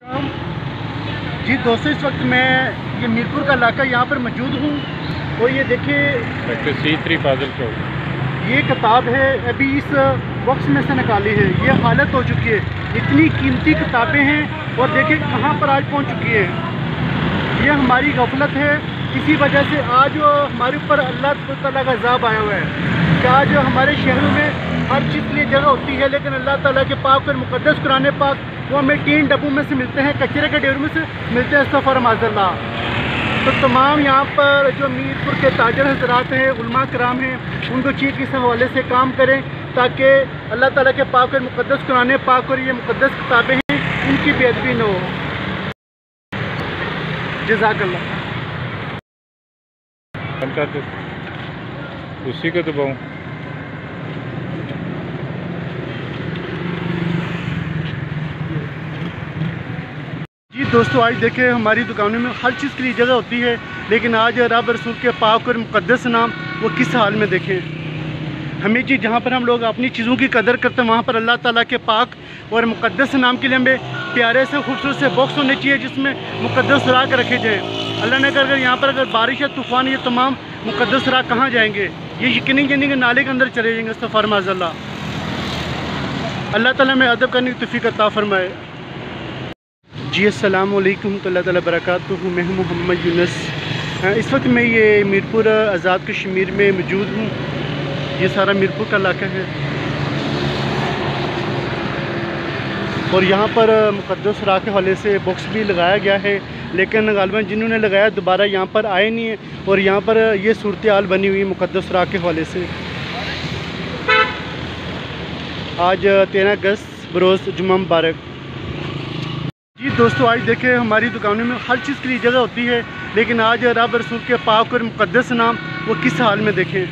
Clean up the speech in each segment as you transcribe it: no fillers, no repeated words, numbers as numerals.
जी दोस्तों, इस वक्त मैं ये मीरपुर का इलाका यहाँ पर मौजूद हूँ और ये देखिए डॉक्टर C3 फाजिल चौक। ये किताब है अभी इस बॉक्स में से निकाली है। ये हालत हो चुकी है, इतनी कीमती किताबें हैं और देखिए कहाँ पर आज पहुँच चुकी है। ये हमारी गफलत है, इसी वजह से आज हमारे ऊपर अल्लाह ताला का अज़ाब आया हुआ है कि आज हमारे शहरों में हर चीज़ के लिए जगह होती है, लेकिन अल्लाह ताला के पाक और मुक़द्दस कुरान पाक वो हमें 3 डब्बों में से मिलते हैं, कचरे के ढेरों में से मिलते हैं। अस्तग़फ़िर माज़अल्लाह। तो तमाम यहाँ पर जो मीरपुर के ताजर हज़रात हैं, उलमा कराम हैं, उनको चीज़ इस हवाले से काम करें ताकि अल्लाह ताला के पाक और मुक़द्दस कुरान पाक और ये मुक़द्दस किताबें हैं, इनकी बेअदबी न हो। जज़ाकल्लाह। उसी को दबाऊँ। जी दोस्तों, आज देखें हमारी दुकानों में हर चीज़ के लिए जगह होती है, लेकिन आज रब रसूल के पाक और मुक़द्दस नाम वो किस हाल में देखें। हमें जी जहाँ पर हम लोग अपनी चीज़ों की कदर करते हैं, वहाँ पर अल्लाह ताला के पाक और मुक़द्दस नाम के लिए हमें प्यारे से खूबसूरत से बॉक्स होने चाहिए जिसमें मुक़द्दस राग रखे जाएँ। अल्लाह ने अगर यहाँ पर अगर बारिश या तूफ़ान, ये तमाम मुक़द्दस राग कहाँ जाएंगे? ये यकीनी के नाले के अंदर चले जाएंगे। अस्तग़फ़िर माज़अल्लाह। अल्लाह ताला में अदब करने की तौफ़ीक़ अता फ़रमाए। जी अस्सलाम वालेकुम अल्लाह ताला बरकातुहू। मैं मोहम्मद यूनुस। इस वक्त मैं ये मीरपुर आज़ाद कश्मीर में मौजूद हूँ। ये सारा मीरपुर का इलाका है और यहाँ पर मुक़द्दस राग के हवाले से बॉक्स भी लगाया गया है, लेकिन ग़ालिबन जिन्होंने लगाया दोबारा यहाँ पर आए नहीं है और यहाँ पर ये सूरत हाल बनी हुई है मुक़द्दस राग के हवाले से। आज 13 अगस्त बरोज़ जुम्मा मुबारक। जी दोस्तों, आज देखें हमारी दुकानों में हर चीज़ के लिए जगह होती है, लेकिन आज रब रसूल के पाक और मुक़द्दस नाम वो किस हाल में देखें।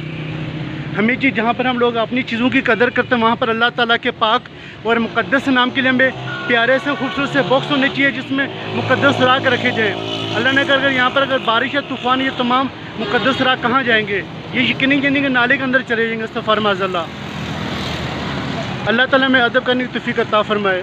हमें जी जहाँ पर हम लोग अपनी चीज़ों की कदर करते हैं, वहाँ पर अल्लाह ताला के पाक और मुक़द्दस नाम के लिए हमें प्यारे से खूबसूरत से बॉक्स होने चाहिए जिसमें मुक़द्दस राग रखे जाएँ। अल्लाह ने अगर यहाँ पर अगर बारिश या तूफ़ान, ये तमाम मुक़द्दस राग कहाँ जाएंगे? ये यकीनी के नाले के अंदर चले जाएंगे। अस्तग़फ़िर माज़अल्लाह। अल्लाह ताला में अदब करने की तौफ़ीक़ अता फ़रमाए।